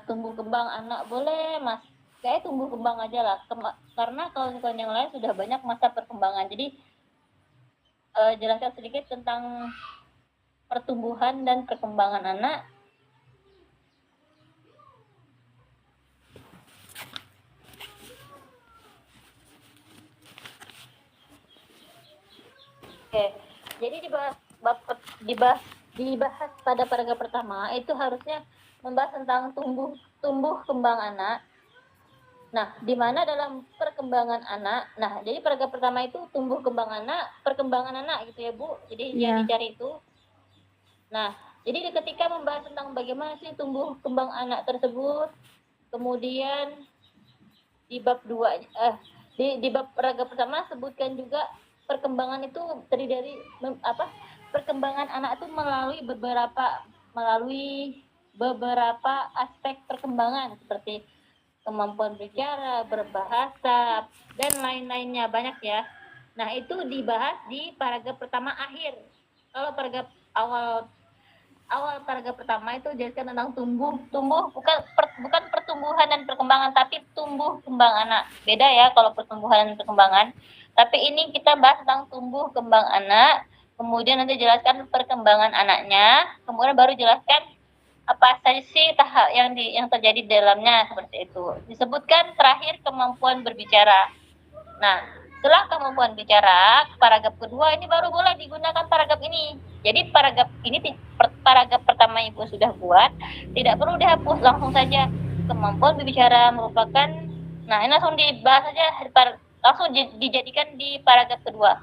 tumbuh kembang anak boleh Mas, kayak tumbuh kembang aja lah, karena kawan-kawan yang lain sudah banyak masa perkembangan. Jadi jelaskan sedikit tentang pertumbuhan dan perkembangan anak. Oke, jadi dibahas pada paragraf pertama itu harusnya membahas tentang tumbuh kembang anak. Nah, di mana dalam perkembangan anak, nah jadi paragraf pertama itu tumbuh kembang anak, perkembangan anak gitu ya Bu. Jadi yang dicari itu. Nah, jadi ketika membahas tentang bagaimana sih tumbuh kembang anak tersebut, kemudian di bab 2 di bab paragraf pertama sebutkan juga perkembangan itu terdiri dari perkembangan anak itu melalui beberapa aspek perkembangan seperti kemampuan bicara, berbahasa, dan lain-lainnya banyak ya. Nah, itu dibahas di paragraf pertama akhir. Kalau paragraf awal paragraf pertama itu jelaskan tentang tumbuh bukan pertumbuhan dan perkembangan, tapi tumbuh kembang anak. Beda ya kalau pertumbuhan dan perkembangan. Tapi ini kita bahas tentang tumbuh kembang anak, kemudian nanti jelaskan perkembangan anaknya, kemudian baru jelaskan apa saja sih tahap yang terjadi di dalamnya, seperti itu. Disebutkan terakhir kemampuan berbicara. Nah, setelah kemampuan bicara, paragraf kedua ini baru boleh digunakan paragraf ini. Jadi paragraf pertama Ibu sudah buat, tidak perlu dihapus, langsung saja. Kemampuan berbicara merupakan, nah ini langsung dibahas saja, langsung dijadikan di paragraf kedua.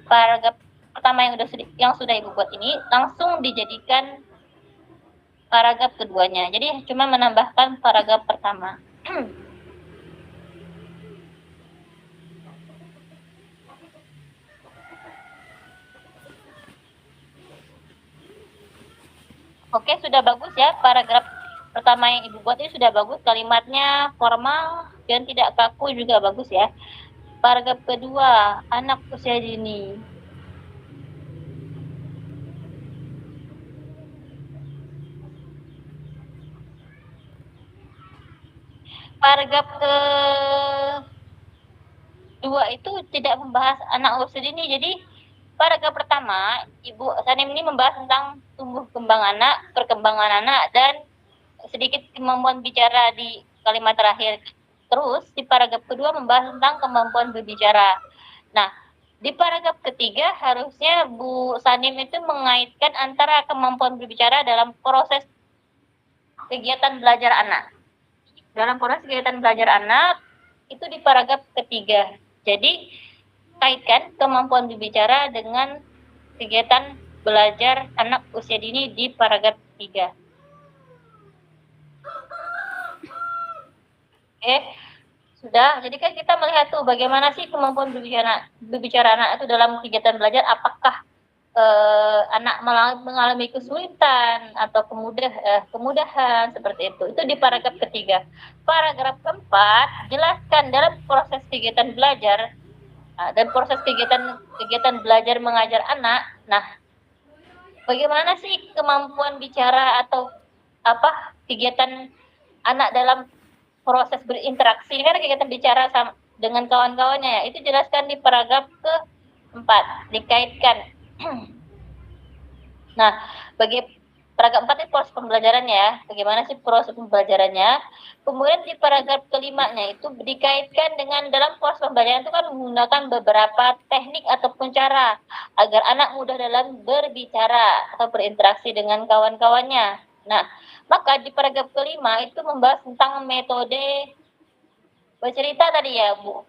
Paragraf pertama yang sudah Ibu buat ini langsung dijadikan paragraf keduanya. Jadi cuma menambahkan paragraf pertama. Oke, sudah bagus ya. Paragraf pertama yang Ibu buat ini sudah bagus. Kalimatnya formal dan tidak kaku juga bagus ya. Paragraf kedua, anak usia dini. Paragraf kedua itu tidak membahas anak usia dini. Jadi paragraf pertama, Ibu Sanim ini membahas tentang tumbuh kembang anak, perkembangan anak, dan sedikit kemampuan bicara di kalimat terakhir. Terus di paragraf kedua membahas tentang kemampuan berbicara. Nah, di paragraf ketiga harusnya Bu Sanim itu mengaitkan antara kemampuan berbicara dalam proses kegiatan belajar anak. Dalam proses kegiatan belajar anak itu di paragraf ketiga. Jadi kaitkan kemampuan berbicara dengan kegiatan belajar anak usia dini di paragraf 3. Oke, sudah. Jadi kan kita melihat tuh bagaimana sih kemampuan berbicara anak itu dalam kegiatan belajar. Apakah anak mengalami kesulitan atau kemudahan seperti itu. Itu di paragraf ketiga. Paragraf keempat, jelaskan dalam proses kegiatan belajar dan proses kegiatan belajar mengajar anak. Nah, bagaimana sih kemampuan bicara atau kegiatan anak dalam proses berinteraksi, kan kegiatan bicara dengan kawan-kawannya ya, itu jelaskan di paragraf keempat, dikaitkan. Nah, bagi paragraf 4 itu proses pembelajarannya ya, bagaimana sih proses pembelajarannya. Kemudian di paragraf kelimanya itu dikaitkan dengan dalam proses pembelajaran itu kan menggunakan beberapa teknik ataupun cara agar anak mudah dalam berbicara atau berinteraksi dengan kawan-kawannya. Nah, maka di paragraf kelima itu membahas tentang metode bercerita tadi ya Bu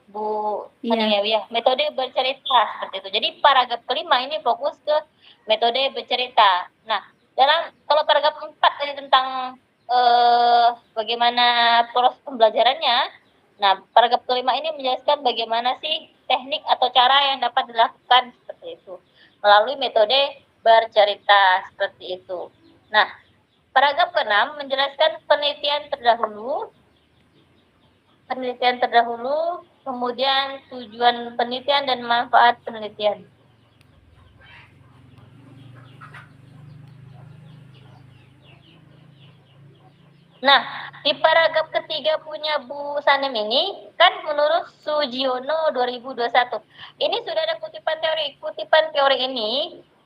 ya, metode bercerita seperti itu. Jadi paragraf kelima ini fokus ke metode bercerita. Nah, kalau paragraf 4 tadi tentang bagaimana proses pembelajarannya, nah paragraf kelima ini menjelaskan bagaimana sih teknik atau cara yang dapat dilakukan seperti itu melalui metode bercerita seperti itu. Nah, paragraf ke-6 menjelaskan penelitian terdahulu, kemudian tujuan penelitian dan manfaat penelitian. Nah, di paragraf ketiga punya Bu Sanem ini, kan menurut Sujiono 2021, ini sudah ada kutipan teori. Kutipan teori ini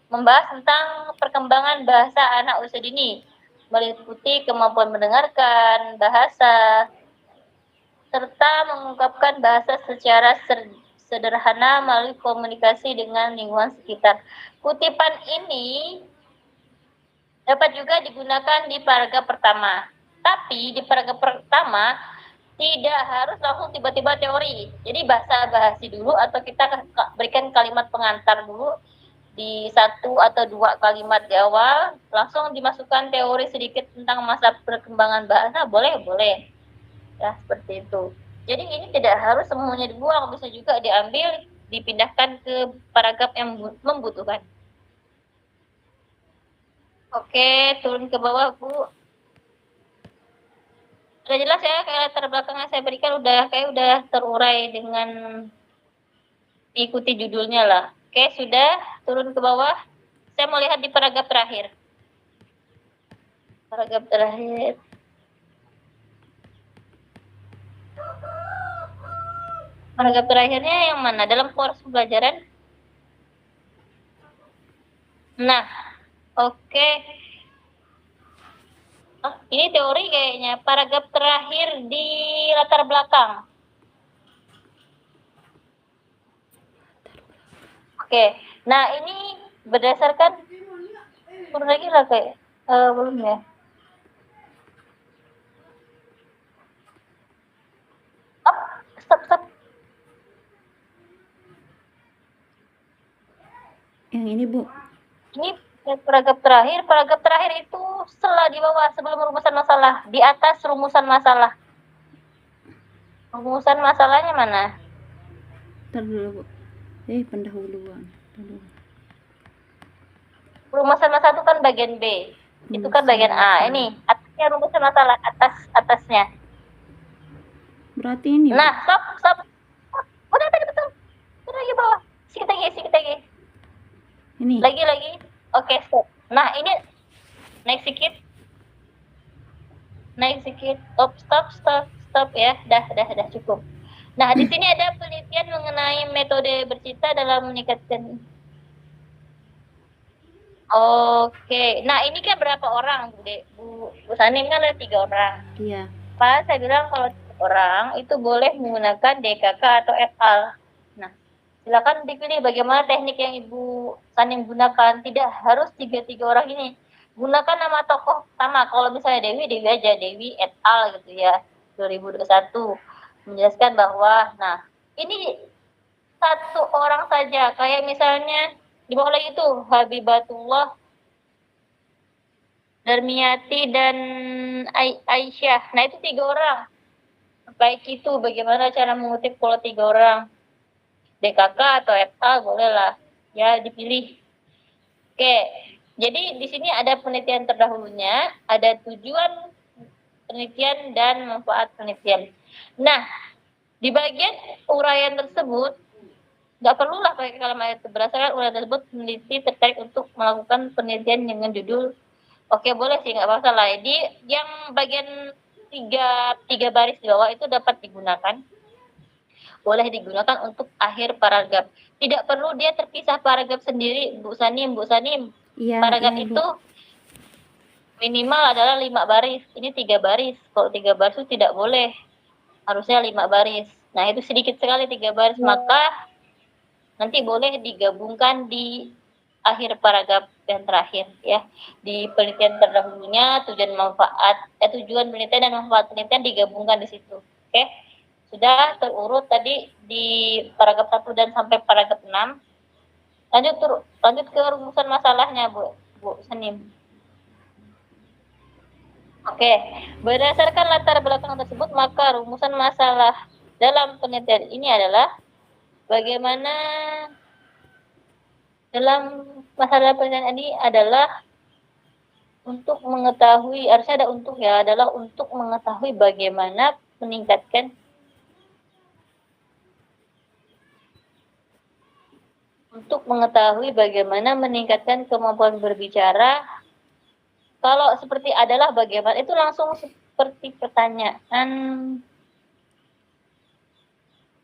membahas tentang perkembangan bahasa anak usia dini, meliputi kemampuan mendengarkan bahasa, serta mengungkapkan bahasa secara sederhana melalui komunikasi dengan lingkungan sekitar. Kutipan ini dapat juga digunakan di paragraf pertama. Tapi di paragraf pertama tidak harus langsung tiba-tiba teori. Jadi basa-basi dulu atau kita berikan kalimat pengantar dulu di 1 atau 2 kalimat di awal, langsung dimasukkan teori sedikit tentang masa perkembangan bahasa, boleh. Ya, seperti itu. Jadi ini tidak harus semuanya dibuang, bisa juga diambil, dipindahkan ke paragraf yang membutuhkan. Oke, turun ke bawah, Bu. Sudah jelas ya, kayak latar belakang yang saya berikan udah terurai dengan ikuti judulnya lah. Oke, sudah turun ke bawah. Saya mau lihat di paragraf terakhir. Paragraf terakhir. Paragraf terakhirnya yang mana? Dalam kurs pembelajaran? Nah, oke. Oh, ini teori kayaknya. Paragraf terakhir di latar belakang. Oke. Nah, ini berdasarkan turun lagi lah kayak belum ya. Oh, stop. Yang ini, Bu. Ini paragraf terakhir itu setelah di bawah sebelum rumusan masalah, di atas rumusan masalah. Rumusan masalahnya mana? Ntar dulu, Bu. Pendahuluan. Rumusan masalah itu kan bagian B. Itu kan bagian A. Ini atasnya rumusan masalah, atasnya. Berarti ini. Nah, stop. Udah tadi betul. Udah lagi bawah. Sikit lagi. Ini. Lagi. Oke, stop. Nah, ini naik sedikit. Stop ya. Dah cukup. Nah, di sini ada penelitian mengenai metode bercerita dalam meningkatkan. Oke. Nah, ini kan berapa orang, Bu Sanim kan ada 3 orang. Iya. Pak, saya bilang kalau 3 orang itu boleh menggunakan DKK atau FL. Nah, silakan dipilih bagaimana teknik yang Ibu Sanim gunakan. Tidak harus 3 orang ini. Gunakan nama tokoh sama. Kalau misalnya Dewi aja, Dewi et al. Gitu ya, 2021. Menjelaskan bahwa, nah, ini 1 orang saja. Kayak misalnya, di bawah lagi tuh, Habibatullah, Darmiati, dan Aisyah. Nah, itu 3 orang. Baik itu, bagaimana cara mengutip kalau 3 orang? DKK atau FA bolehlah. Ya, dipilih. Oke, jadi di sini ada penelitian terdahulunya, ada tujuan penelitian dan manfaat penelitian. Nah, di bagian uraian tersebut, nggak perlulah pakai kalimat itu. Berdasarkan uraian tersebut, peneliti tertarik untuk melakukan penelitian dengan judul. Oke, boleh sih, nggak masalah. Jadi, yang bagian tiga baris di bawah itu dapat digunakan. Boleh digunakan untuk akhir paragraf. Tidak perlu dia terpisah paragraf sendiri, Bu Sanim. Iya, paragraf iya, itu minimal adalah 5 baris. Ini 3 baris. Kalau 3 baris itu tidak boleh. Harusnya 5 baris. Nah, itu sedikit sekali 3 baris. Maka nanti boleh digabungkan di akhir paragraf yang terakhir ya. Di penelitian terdahulunya tujuan penelitian dan manfaat penelitian digabungkan di situ. Oke. Sudah terurut tadi di paragraf 1 dan sampai paragraf 6. Lanjut ke rumusan masalahnya, Bu Sanim. Oke, berdasarkan latar belakang tersebut, maka rumusan masalah dalam penelitian ini adalah bagaimana dalam masalah penelitian ini adalah untuk mengetahui, harusnya ada untuk ya, adalah untuk mengetahui bagaimana meningkatkan kemampuan berbicara. Kalau seperti adalah bagaimana, itu langsung seperti pertanyaan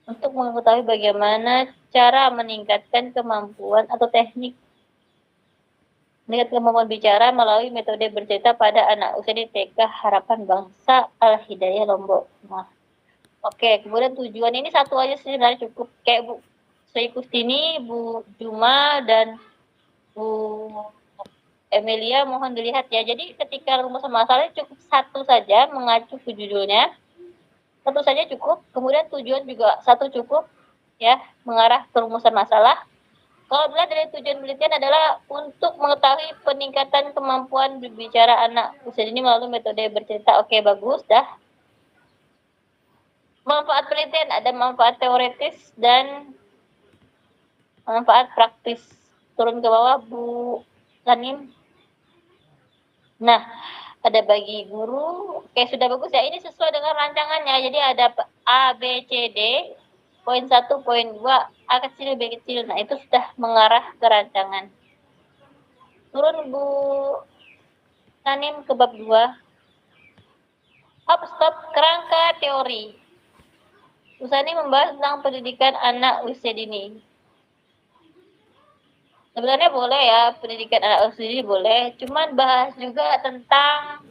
untuk mengetahui bagaimana cara meningkatkan kemampuan atau teknik meningkatkan kemampuan bicara melalui metode bercerita pada anak usia di TK Harapan Bangsa Al-Hidayah Lombok. Nah, oke, kemudian tujuan ini satu aja sih sebenarnya cukup, kayak Bu Sri Kustini, Bu Juma, dan Bu Emilia mohon dilihat ya. Jadi ketika rumusan masalahnya cukup satu saja, mengacu ke judulnya. Satu saja cukup, kemudian tujuan juga satu cukup, ya, mengarah ke rumusan masalah. Kalau dilihat dari tujuan penelitian adalah untuk mengetahui peningkatan kemampuan berbicara anak usia dini melalui metode bercerita. Oke, bagus, dah. Manfaat penelitian, ada manfaat teoretis dan manfaat praktis. Turun ke bawah, Bu Sanim. Nah, ada bagi guru. Oke, sudah bagus ya. Ini sesuai dengan rancangannya. Jadi ada A, B, C, D. Poin 1, poin 2, A kecil, B kecil. Nah, itu sudah mengarah ke rancangan. Turun Bu Sanim ke bab 2. Hop, stop, kerangka teori. Bu Sanim membahas tentang pendidikan anak usia dini. Sebenarnya boleh ya, pendidikan anak usia dini boleh. Cuman bahas juga tentang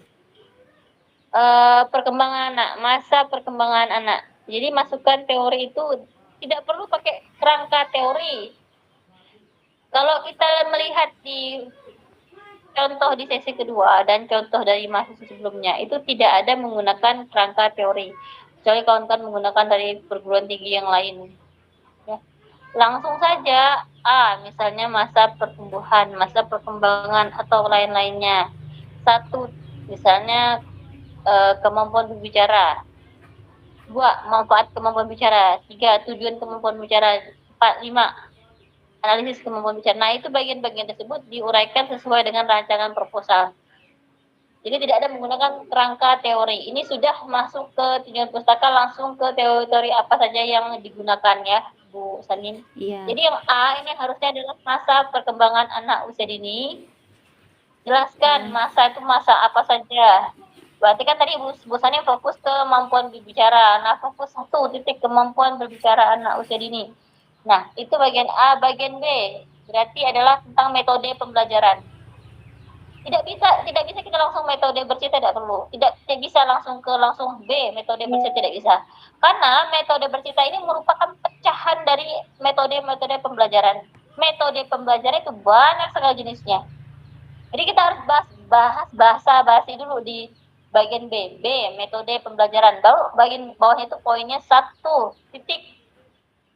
perkembangan anak, masa perkembangan anak. Jadi masukkan teori itu tidak perlu pakai kerangka teori. Kalau kita melihat di contoh di sesi kedua dan contoh dari mahasiswa sebelumnya, itu tidak ada menggunakan kerangka teori. Kecuali kawan-kawan menggunakan dari perguruan tinggi yang lain. Ya. Langsung saja, misalnya masa pertumbuhan, masa perkembangan, atau lain-lainnya. 1, misalnya kemampuan berbicara. 2, manfaat kemampuan bicara. 3, tujuan kemampuan bicara. 4, 5, analisis kemampuan bicara. Nah, itu bagian-bagian tersebut diuraikan sesuai dengan rancangan proposal. Jadi tidak ada menggunakan kerangka teori. Ini sudah masuk ke tujuan pustaka, langsung ke teori apa saja yang digunakan ya, Bu Sanin. Iya. Jadi yang A ini harusnya adalah masa perkembangan anak usia dini. Jelaskan masa itu masa apa saja. Berarti kan tadi Bu Sani fokus ke kemampuan berbicara. Nah, fokus 1 titik kemampuan berbicara anak usia dini. Nah, itu bagian A. Bagian B berarti adalah tentang metode pembelajaran. Tidak bisa kita langsung metode bercerita, tidak perlu. Tidak bisa langsung B metode bercerita, tidak bisa. Karena metode bercerita ini merupakan pecahan dari metode pembelajaran. Metode pembelajaran itu banyak sekali jenisnya. Jadi kita harus bahas bahasa basi dulu di bagian B, metode pembelajaran. Baru bagian bawahnya itu poinnya 1 titik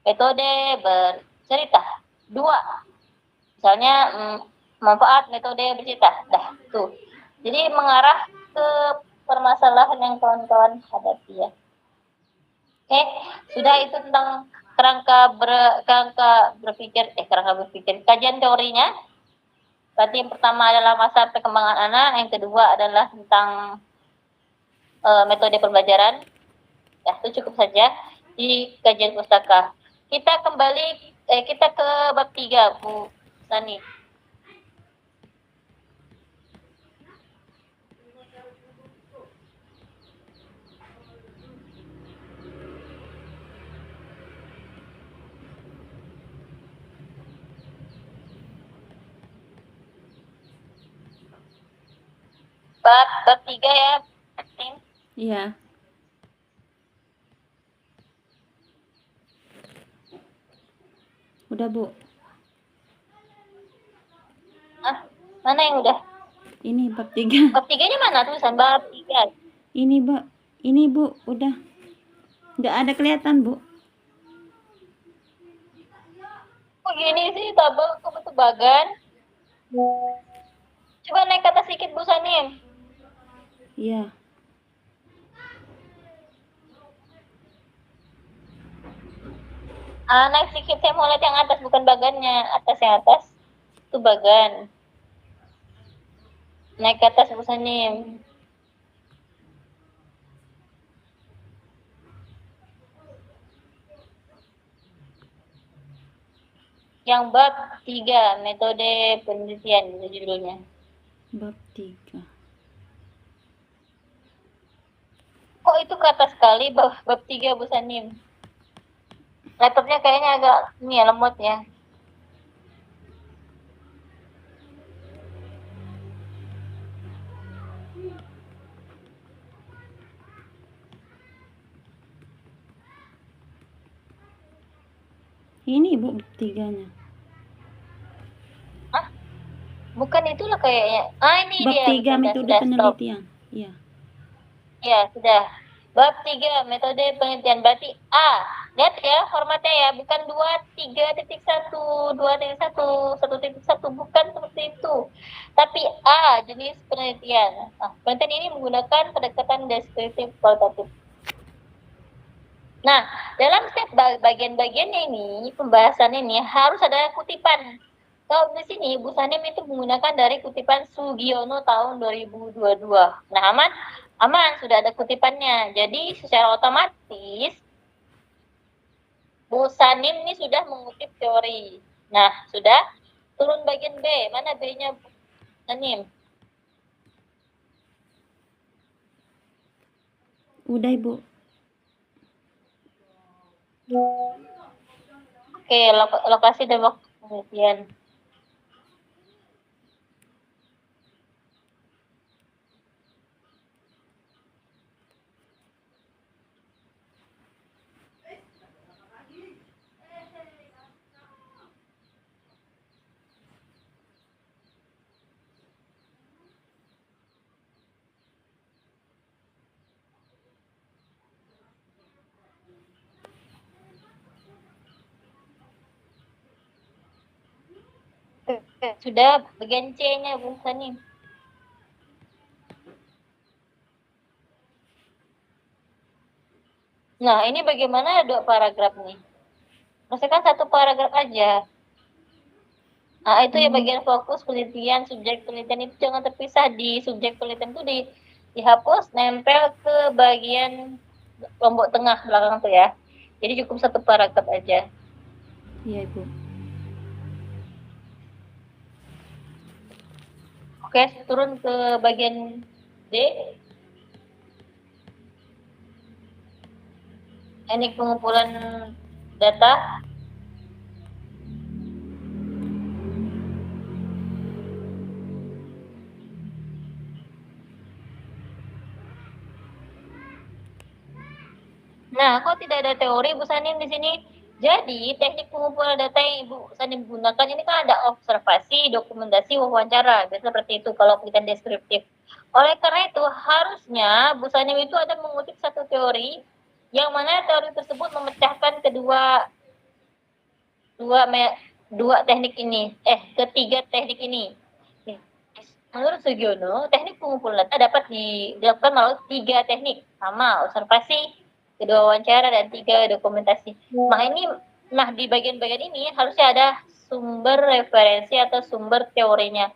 metode bercerita. 2, misalnya manfaat metode bercerita. Dah, tuh. Jadi mengarah ke permasalahan yang kawan-kawan hadapi ya. Oke, sudah itu tentang kerangka berpikir, kajian teorinya. Berarti yang pertama adalah masa perkembangan anak, yang kedua adalah tentang metode pembelajaran. Ya, itu cukup saja di kajian pustaka. Kita ke bab 3, Bu Sani. Bab 3 ya, Tim. Iya. Udah, Bu. Mana yang udah? Ini bab 3. Bab 3-nya mana tulisan bab 3? Ini, Bu. Ini, Bu, udah. Nggak ada kelihatan, Bu. Kok gini sih tabel kebetulan? Coba naik ke atas sedikit, Bu Sanim. Iya. Naik sedikit, saya mau lihat yang atas, bukan bagannya. Yang atas itu bagan. Naik ke atas, Bu Sanim. Yang bab 3, metode penelitian judulnya. Bab 3. itu kata sekali bab 3 Bu Sanim. Laptopnya kayaknya agak ini ya, lemot ya. Ini Bu bab 3-nya. Bukan itulah kayaknya. Ini Bab dia. 3 metode Sudah, stop. penelitian. Iya. Ya, sudah. Bab 3 metode penelitian. Berarti A. Lihat ya formatnya ya, bukan 23.1, 2.1, 1.1, bukan seperti itu. Tapi A, jenis penelitian. Nah, penelitian ini menggunakan pendekatan deskriptif kualitatif. Nah, dalam setiap bagian-bagiannya ini, pembahasan ini harus ada kutipan. Kalau di sini, Bu Sanim itu menggunakan dari kutipan Sugiono tahun 2022. Nah, aman, sudah ada kutipannya. Jadi, secara otomatis, Bu Sanim ini sudah mengutip teori. Nah, sudah. Turun bagian B. Mana B-nya Bu Sanim? Udah Ibu. Oke, lokasi dan waktu penelitian. Sudah bagian C-nya Bu Sanim. Nah, ini bagaimana 2 paragraf nih? Maksudnya satu paragraf aja. Nah, itu ya bagian fokus penelitian, subjek penelitian itu jangan terpisah. Di subjek penelitian itu dihapus, nempel ke bagian kelompok tengah belakang tuh ya. Jadi cukup satu paragraf aja. Iya Ibu. Oke, turun ke bagian D. Teknik pengumpulan data. Nah, kok tidak ada teori Bu Sanim di sini? Jadi, teknik pengumpulan data yang Ibu Sanim gunakan ini kan ada observasi, dokumentasi, wawancara. Biasanya seperti itu kalau penelitian deskriptif. Oleh karena itu, harusnya Bu Sanim itu ada mengutip satu teori, yang mana teori tersebut memecahkan ketiga teknik ini. Menurut Sugiono, teknik pengumpulan data dapat dilakukan melalui 3 teknik. Sama, observasi, 2 wawancara, dan 3 dokumentasi. Nah, di bagian-bagian ini harusnya ada sumber referensi atau sumber teorinya.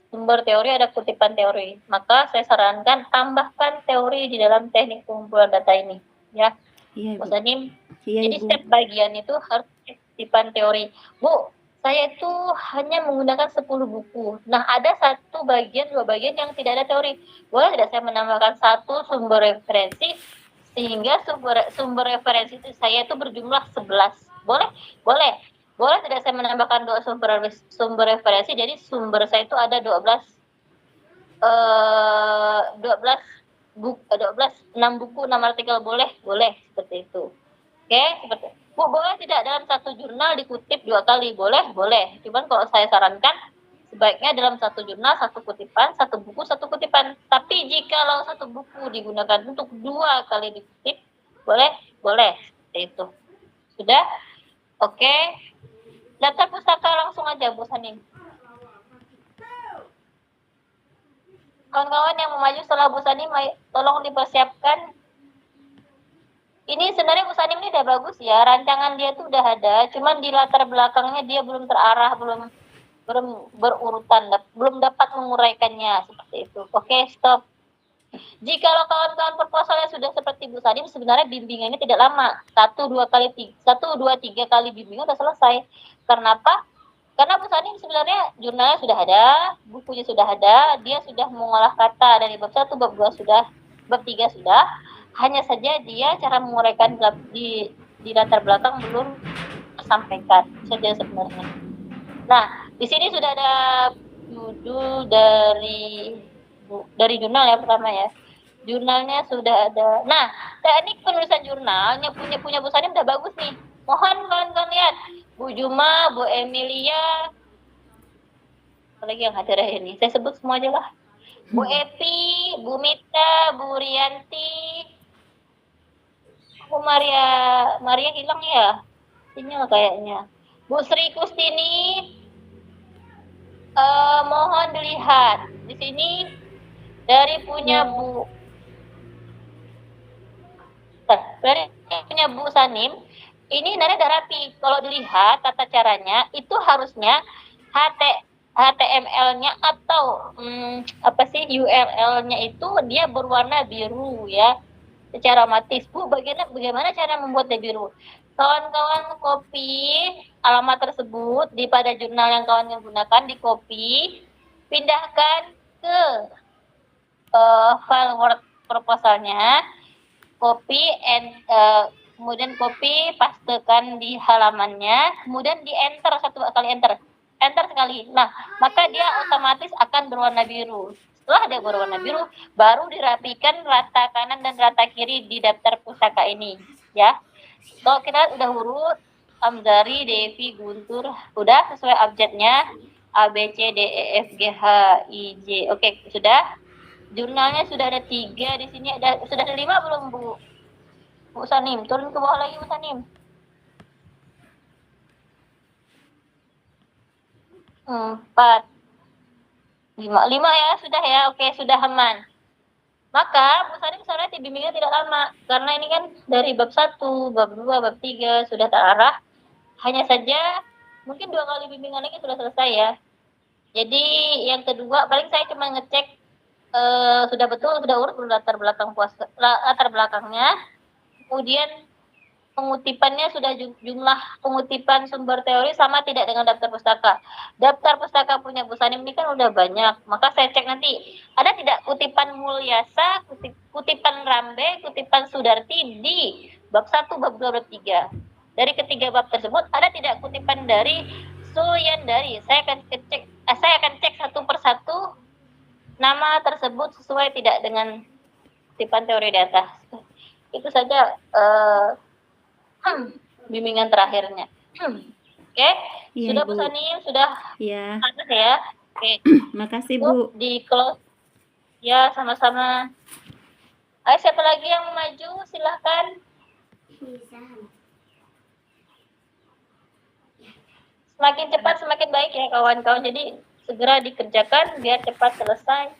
Sumber teori ada kutipan teori. Maka saya sarankan tambahkan teori di dalam teknik pengumpulan data ini. Ya, Iya Bu Ibu. Sanim. Iya Jadi Ibu. setiap bagian itu harus kutipan teori. Bu, saya itu hanya menggunakan 10 buku. Nah, ada 2 bagian yang tidak ada teori. Boleh tidak saya menambahkan 1 sumber referensi, sehingga sumber referensi itu saya itu berjumlah 11. Boleh? Boleh. Boleh tidak saya menambahkan 2 sumber referensi, jadi sumber saya itu ada 12 6 buku, 6 artikel. Boleh seperti itu. Oke, seperti Bu, boleh tidak dalam satu jurnal dikutip 2 kali? Boleh. Cuman kalau saya sarankan sebaiknya dalam satu jurnal 1 kutipan, 1 buku 1 kutipan. Tapi jikalau 1 buku digunakan untuk 2 kali dikutip, boleh seperti itu. Sudah? Oke. Daftar pustaka langsung aja Bu Sanim. Kawan-kawan yang mau maju setelah Bu Sanim, tolong dipersiapkan. Ini sebenarnya Bu Sanim ini udah bagus ya, rancangan dia tuh udah ada, cuman di latar belakangnya dia belum terarah, belum berurutan, belum dapat menguraikannya seperti itu. Oke, stop. Jikalau kawan-kawan proposalnya sudah seperti Bu Sanim, sebenarnya bimbingannya tidak lama. 1, 2, 3 kali bimbingan udah selesai. Karena apa? Karena Bu Sanim sebenarnya jurnalnya sudah ada, bukunya sudah ada, dia sudah mengolah kata dari bab 1, bab 2 sudah, bab 3 sudah. hanya saja dia cara menguraikan di latar belakang belum tersampaikan saja sebenarnya. Nah, di sini sudah ada judul dari jurnal ya pertama ya. Jurnalnya sudah ada. Nah, teknik penulisan jurnalnya punya Bu Sanim udah bagus nih. Mohon kawan-kawan lihat. Bu Juma, Bu Emilia, apalagi yang hadir ini. Saya sebut semua aja lah. Bu Epi, Bu Mita, Bu Rianti, Bu Maria hilang ya? Sinyal kayaknya. Bu Sri Kustini, mohon dilihat di sini dari punya Bu Sanim, ini nada rapi. Kalau dilihat tata caranya itu harusnya HTML-nya atau URL-nya itu dia berwarna biru ya, secara otomatis. Bu, bagaimana cara membuatnya biru? Kawan-kawan copy alamat tersebut pada jurnal yang kawan gunakan, di copy, pindahkan ke file Word proposalnya, kemudian copy, pastekan di halamannya, kemudian di enter satu kali, enter sekali. Nah, maka dia otomatis akan berwarna biru. Setelah dia berwarna biru, baru dirapikan rata kanan dan rata kiri di daftar pustaka ini, ya. Kalau kita udah urut Amzari, Devi, Guntur, udah sesuai abjadnya A B C D E F G H I J. Oke, sudah. Jurnalnya sudah ada 3 di sini. Sudah ada 5 belum, Bu? Bu Sanim, turun ke bawah lagi, Bu Sanim. 4, 5 ya, sudah ya. Oke, sudah aman. Maka Bu Sanim sebenarnya bimbingan tidak lama, karena ini kan dari bab 1, bab 2, bab 3 sudah terarah. Hanya saja mungkin 2 kali bimbingan lagi sudah selesai ya. Jadi yang kedua paling saya cuma ngecek sudah betul, sudah urut latar belakangnya. Kemudian pengutipannya sudah jumlah pengutipan sumber teori sama tidak dengan daftar pustaka. Daftar pustaka punya Bu Sanim ini kan udah banyak. Maka saya cek nanti ada tidak kutipan Mulyasa, kutipan Rambe, kutipan Sudarti di bab 1, bab 2, bab 3. Dari ketiga bab tersebut ada tidak kutipan dari Suyandari. Saya akan cek satu persatu nama tersebut sesuai tidak dengan kutipan teori di atas. Itu saja bimbingan terakhirnya. Oke, Iya, sudah Bu. Bu Sanim, sudah Ya, atas ya. Oke, makasih Bu. di close. Ya, sama-sama. Ayo, siapa lagi yang mau maju? Silahkan. Semakin cepat semakin baik ya kawan-kawan. Jadi segera dikerjakan biar cepat selesai.